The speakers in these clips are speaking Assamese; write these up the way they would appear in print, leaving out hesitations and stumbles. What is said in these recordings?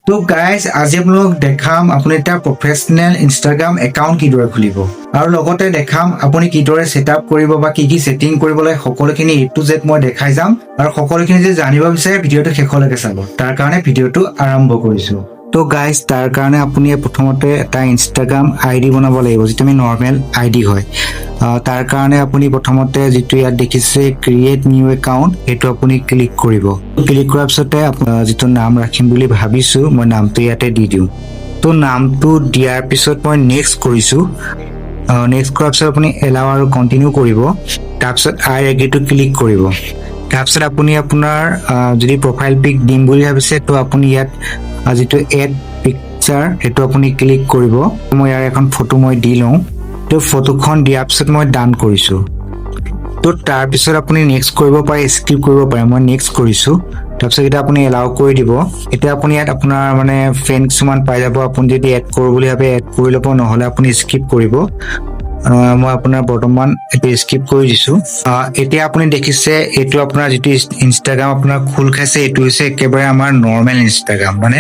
তো গাইজ আজি আপোনালোকক দেখাম আপুনি এটা প্ৰফেচনেল ইনষ্টাগ্ৰাম একাউণ্ট কিদৰে খুলিব আৰু লগতে দেখাম আপুনি কিদৰে ছেটআপ কৰিব বা কি ছেটিং কৰিব লাগে সকলোখিনি A to Z মই দেখাই যাম আৰু সকলোখিনি যে জানিব বিচাৰে ভিডিঅ'টো শেষলৈকে চাব তাৰ কাৰণে ভিডিঅ'টো আৰম্ভ কৰিছো তো গাইজ তাৰ কাৰণে আপুনি প্ৰথমতে এটা ইনষ্টাগ্ৰাম আইডি বনাব লাগিব যিটো আমি নৰ্মেল আইডি হয় তাৰ কাৰণে আপুনি প্ৰথমতে যিটো ইয়াত দেখিছে ক্ৰিয়েট নিউ একাউণ্ট এইটো আপুনি ক্লিক কৰিব ক্লিক কৰাৰ পিছতে যিটো নাম ৰাখিম বুলি ভাবিছো মই নামটো ইয়াতে দি দিওঁ তো নামটো দিয়াৰ পিছত মই নেক্সট কৰিছো নেক্সট কৰাৰ পিছত আপুনি এলাও আৰু কণ্টিনিউ কৰিব তাৰপিছত আই এগ্ৰিটো ক্লিক কৰিব তাৰপিছত আপুনি আপোনাৰ যদি প্ৰফাইল পিক দিম বুলি ভাবিছে তো আপুনি ইয়াত যিটো এড পিকচাৰ সেইটো আপুনি ক্লিক কৰিব মই ইয়াৰ এখন ফটো মই দি লওঁ তো ফটোখন দিয়াৰ পিছত মই ডান কৰিছো তো তাৰপিছত আপুনি নেক্সট কৰিব পাৰে স্কিপ কৰিব পাৰে মই নেক্সট কৰিছো তাৰপিছত এটা আপুনি এলাও কৰি দিব এতিয়া আপুনি ইয়াত আপোনাৰ মানে ফ্ৰেণ্ড কিছুমান পাই যাব আপুনি যদি এড কৰোঁ বুলি ভাবে এড কৰি ল'ব নহ'লে আপুনি স্কিপ কৰিব মই আপোনাৰ বৰ্তমান এটা স্কিপ কৰি দিছো এতিয়া আপুনি দেখিছে এইটো আপোনাৰ যিটো ইনষ্টাগ্ৰাম আপোনাৰ খোল খাইছে এইটো হৈছে একেবাৰে আমাৰ নৰ্মেল ইনষ্টাগ্ৰাম মানে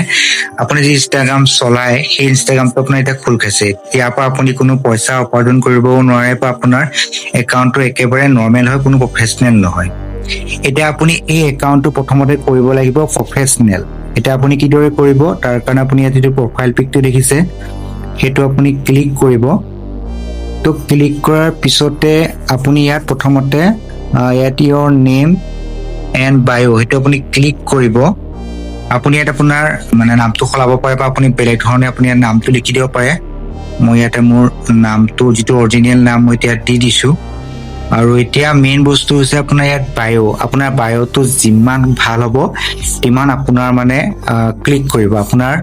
আপুনি যি ইনষ্টাগ্ৰাম চলাই সেই ইনষ্টাগ্ৰামটো আপোনাৰ এতিয়া খোল খাইছে ইয়াৰ পৰা আপুনি কোনো পইচা উপাৰ্জন কৰিবও নোৱাৰে বা আপোনাৰ একাউণ্টটো একেবাৰে নৰ্মেল হয় কোনো প্ৰফেচনেল নহয় এতিয়া আপুনি এই একাউণ্টটো প্ৰথমতে কৰিব লাগিব প্ৰফেচনেল এতিয়া আপুনি কিদৰে কৰিব তাৰ কাৰণে আপুনি ইয়াত যিটো প্ৰফাইল পিকটো দেখিছে সেইটো আপুনি ক্লিক কৰিব তো ক্লিক কৰাৰ পিছতে আপুনি ইয়াত প্ৰথমতে ইয়াত ইয়ৰ নেম এণ্ড বায়ো সেইটো আপুনি ক্লিক কৰিব আপুনি ইয়াত আপোনাৰ মানে নামটো সলাব পাৰে বা আপুনি বেলেগ ধৰণে আপুনি ইয়াত নামটো লিখি দিব পাৰে মই ইয়াতে মোৰ নামটো যিটো অৰিজিনেল নাম মই এতিয়া দি দিছো আৰু এতিয়া মেইন বস্তু হৈছে আপোনাৰ ইয়াত বায়ো আপোনাৰ বায়োটো যিমান ভাল হ'ব সিমান আপোনাৰ মানে ক্লিক কৰিব আপোনাৰ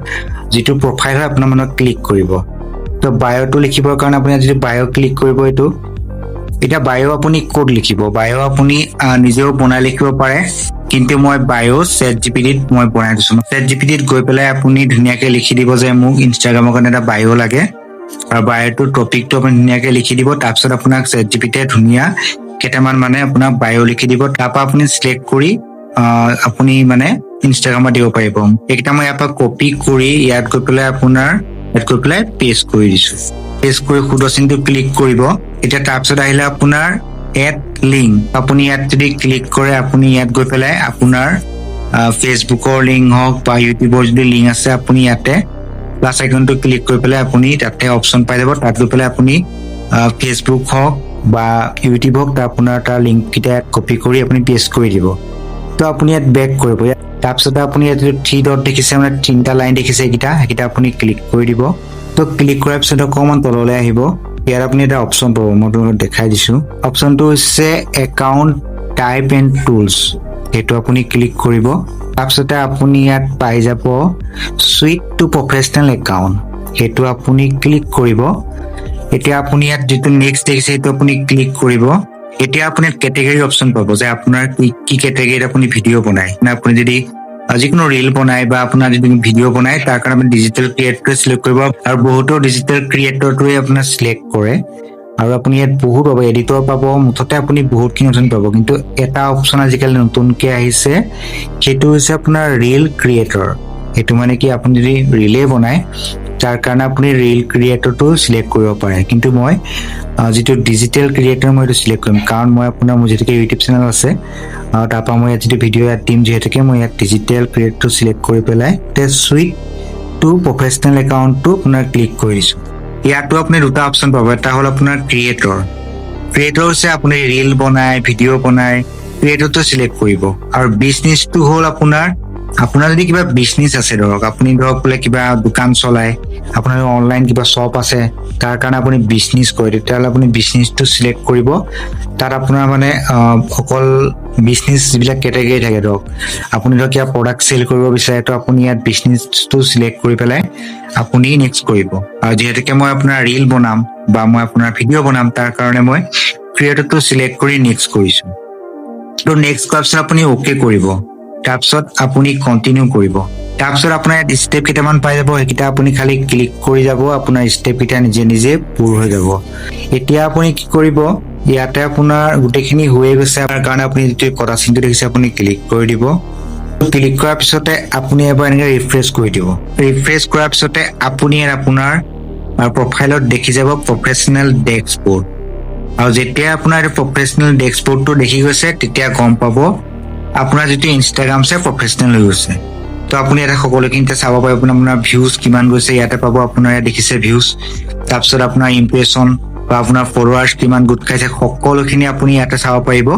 যিটো প্ৰফাইল হয় আপোনাৰ মানে ক্লিক কৰিব তো বায়োটো লিখিবৰ কাৰণে আপুনি যদি বায়ো ক্লিক কৰিব এইটো এতিয়া বায়ো আপুনি ক'ত লিখিব বায়ো আপুনি নিজেও বনাই লিখিব পাৰে কিন্তু মই বায়ো ChatGPT-ত মই বনাই দিছো ChatGPT-ত গৈ পেলাই আপুনি ধুনীয়াকৈ লিখি দিব যে মোক ইনষ্টাগ্ৰামৰ কাৰণে এটা বায়ো লাগে আৰু বায়োটোৰ টপিকটো আপুনি ধুনীয়াকৈ লিখি দিব তাৰপিছত আপোনাক ChatGPT-য়ে ধুনীয়া কেইটামান মানে আপোনাক বায়ো লিখি দিব তাৰপৰা আপুনি চিলেক্ট কৰি আপুনি মানে ইনষ্টাগ্ৰামত দিব পাৰিব এইকেইটা মই ইয়াৰ পৰা কপি কৰি ইয়াত গৈ পেলাই আপোনাৰ ইয়াত গৈ পেলাই পেষ্ট কৰি দিছো পেষ্ট কৰি শুদ্ধ চিনটো ক্লিক কৰিব এতিয়া তাৰপিছত আহিলে আপোনাৰ এড লিংক আপুনি ইয়াত যদি ক্লিক কৰে আপুনি ইয়াত গৈ পেলাই আপোনাৰ ফেচবুকৰ লিংক হওক বা ইউটিউবৰ যদি লিংক আছে আপুনি ইয়াতে প্লাছ আইকনটো ক্লিক কৰি পেলাই আপুনি তাতে অপশ্যন পাই যাব তাত গৈ পেলাই আপুনি ফেচবুক হওক বা ইউটিউব হওক আপোনাৰ তাৰ লিংককেইটা কপি কৰি আপুনি পেষ্ট কৰি দিব তো আপুনি ইয়াত বেক কৰিব তাৰপিছতে আপুনি ইয়াত 3 ডট দেখিছে মানে 3টা লাইন দেখিছে সেইকেইটা আপুনি ক্লিক কৰি দিব তো ক্লিক কৰাৰ পিছত অকণমান তললৈ আহিব ইয়াত আপুনি এটা অপশ্যন পাব মই তোমাক দেখাই দিছো অপশ্যনটো হৈছে একাউণ্ট টাইপ এণ্ড টুলছ সেইটো আপুনি ক্লিক কৰিব তাৰপিছতে আপুনি ইয়াত পাই যাব সুইচ টু প্ৰফেচনেল একাউণ্ট সেইটো আপুনি ক্লিক কৰিব এতিয়া আপুনি ইয়াত যিটো নেক্সট দেখিছে সেইটো আপুনি ক্লিক কৰিব এতিয়া আপুনি কেটেগৰী অপশ্যন পাব যে আপোনাৰ কি কেটেগৰীত আপুনি ভিডিঅ' বনায় না আপুনি যদি যিকোনো ৰিল বনায় বা আপোনাৰ যদি ভিডিঅ' বনায় তাৰ কাৰণে আপুনি ডিজিটেল ক্ৰিয়েটৰটোৱে চিলেক্ট কৰিব আৰু বহুতো ডিজিটেল ক্ৰিয়েটৰটোৱে আপোনাৰ চিলেক্ট কৰে আৰু আপুনি ইয়াত বহুত পাব এডিটৰ পাব মুঠতে আপুনি বহুতখিনি অপশ্যন পাব কিন্তু এটা অপশ্যন আজিকালি নতুনকৈ আহিছে সেইটো হৈছে আপোনাৰ ৰিল ক্ৰিয়েটৰ সেইটো মানে কি আপুনি যদি ৰিলে বনায় তাৰ কাৰণে আপুনি ৰিল ক্ৰিয়েটৰটো চিলেক্ট কৰিব পাৰে কিন্তু মই যিটো ডিজিটেল ক্ৰিয়েটৰ মই এইটো চিলেক্ট কৰিম কাৰণ মই আপোনাৰ মোৰ যিহেতুকে ইউটিউব চেনেল আছে তাৰপৰা মই ইয়াত যিটো ভিডিঅ' ইয়াত দিম যিহেতুকে মই ইয়াত ডিজিটেল ক্ৰিয়েটৰটো চিলেক্ট কৰি পেলাই সুইচ টু প্ৰফেচনেল একাউণ্টটো আপোনাৰ ক্লিক কৰি দিছোঁ ইয়াতো আপুনি দুটা অপশ্যন পাব এটা হ'ল আপোনাৰ ক্ৰিয়েটৰ হৈছে আপুনি ৰিল বনায় ভিডিঅ' বনায় ক্ৰিয়েটৰটো চিলেক্ট কৰিব আৰু বিজনেছটো হ'ল আপোনাৰ যদি কিবা বিজনেছ আছে ধৰক আপুনি ধৰক বোলে কিবা দোকান চলায় আপোনাৰ অনলাইন কিবা শ্বপ আছে তাৰ কাৰণে আপুনি বিজনেছ কৰে তেতিয়াহ'লে আপুনি বিজনেছটো চিলেক্ট কৰিব তাত আপোনাৰ মানে অকল বিজনেছ যিবিলাক কেটেগৰী থাকে ধৰক আপুনি ধৰক কিবা প্ৰডাক্ট চেল কৰিব বিচাৰে তো আপুনি ইয়াত বিজনেছটো চিলেক্ট কৰি পেলাই আপুনি নেক্সট কৰিব আৰু যিহেতুকে মই আপোনাৰ ৰিল বনাম বা মই আপোনাৰ ভিডিঅ' বনাম তাৰ কাৰণে মই ক্ৰিয়েটৰটো চিলেক্ট কৰি নেক্সট কৰিছোঁ তো নেক্সট কৰাৰ পিছত আপুনি অ'কে কৰিব তাৰপিছত আপুনি কণ্টিনিউ কৰিব তাৰপিছত আপোনাৰ ইয়াত ষ্টেপ কেইটামান পাই যাব সেইকেইটা আপুনি খালি ক্লিক কৰি যাব আপোনাৰ ষ্টেপকেইটা নিজে পূৰ হৈ যাব এতিয়া আপুনি কি কৰিব ইয়াতে আপোনাৰ গোটেইখিনি হৈয়ে গৈছে তাৰ কাৰণে আপুনি যিটো কটা চিনটো দেখিছে আপুনি ক্লিক কৰি দিব ক্লিক কৰাৰ পিছতে আপুনি এবাৰ এনেকৈ ৰিফ্ৰেছ কৰি দিব। ৰিফ্ৰেছ কৰাৰ পিছতে আপুনি আপোনাৰ প্ৰফাইলত দেখি যাব প্ৰফেচনেল ডেস্কবৰ্ড। আৰু যেতিয়া আপোনাৰ প্ৰফেচনেল ডেস্কবৰ্ডটো দেখি গৈছে তেতিয়া গম পাব আপোনাৰ যিটো ইনষ্টাগ্ৰাম আছে প্ৰফেচনেল হৈ গৈছে। তো আপুনি ইয়াতে সকলোখিনিতে চাব পাৰিব আপোনাৰ ভিউজ কিমান গৈছে, ইয়াতে পাব আপোনাৰ ইয়াত দেখিছে ভিউজ, তাৰপিছত আপোনাৰ ইমপ্ৰেশ্যন বা আপোনাৰ ফলোৱাৰ্ছ কিমান গোট খাইছে সকলোখিনি আপুনি ইয়াতে চাব পাৰিব।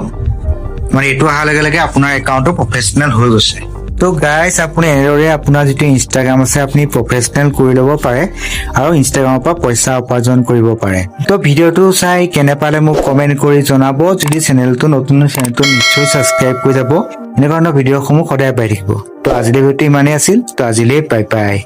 মানে এইটো অহাৰ লগে লগে আপোনাৰ একাউণ্টটো প্ৰফেচনেল হৈ গৈছে। তো গাইজ আপুনি এনেদৰে আপোনাৰ যিটো ইনষ্টাগ্ৰাম আছে আপুনি প্ৰফেচনেল কৰি ল'ব পাৰে আৰু ইনষ্টাগ্ৰামৰ পৰা পইচা উপাৰ্জন কৰিব পাৰে। তো ভিডিঅ'টো চাই কেনে পালে মোক কমেণ্ট কৰি জনাব। যদি চেনেলটো নতুন চেনেলটো নিশ্চয় ছাবস্ক্ৰাইব কৰি যাব। এনেধৰণৰ ভিডিঅ'সমূহ সদায় পাই থাকিব। তো আজিলৈ ভিডিঅ'টো ইমানেই আছিল। তো আজিলৈ বাই বাই।